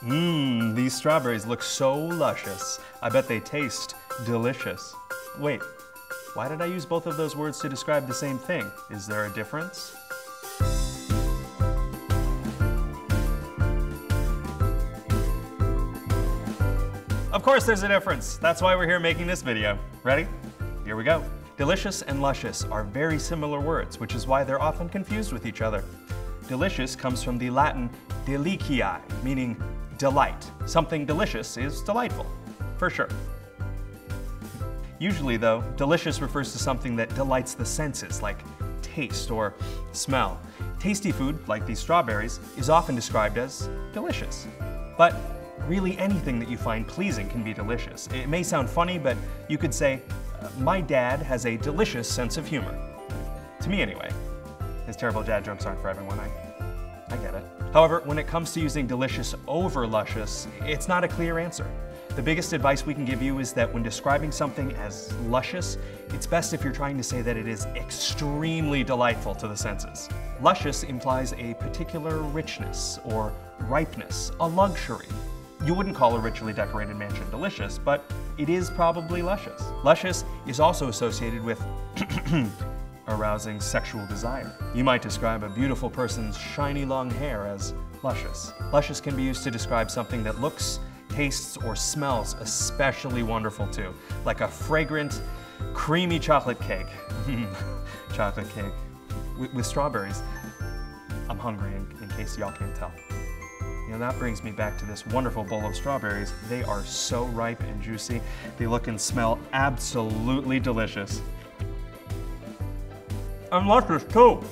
These strawberries look so luscious. I bet they taste delicious. Wait, why did I use both of those words to describe the same thing? Is there a difference? Of course there's a difference. That's why we're here making this video. Ready? Here we go. Delicious and luscious are very similar words, which is why they're often confused with each other. Delicious comes from the Latin delicii, meaning delight. Something delicious is delightful, for sure. Usually though, delicious refers to something that delights the senses, like taste or smell. Tasty food, like these strawberries, is often described as delicious. But really anything that you find pleasing can be delicious. It may sound funny, but you could say, my dad has a delicious sense of humor. To me anyway. His terrible dad jokes aren't for everyone, I get it. However, when it comes to using delicious over luscious, it's not a clear answer. The biggest advice we can give you is that when describing something as luscious, it's best if you're trying to say that it is extremely delightful to the senses. Luscious implies a particular richness or ripeness, a luxury. You wouldn't call a richly decorated mansion delicious, but it is probably luscious. Luscious is also associated with arousing sexual desire. You might describe a beautiful person's shiny long hair as luscious. Luscious can be used to describe something that looks, tastes, or smells especially wonderful too, like a fragrant, creamy chocolate cake. Chocolate cake with strawberries. I'm hungry in case y'all can't tell. You know, that brings me back to this wonderful bowl of strawberries. They are so ripe and juicy. They look and smell absolutely delicious. And luscious too.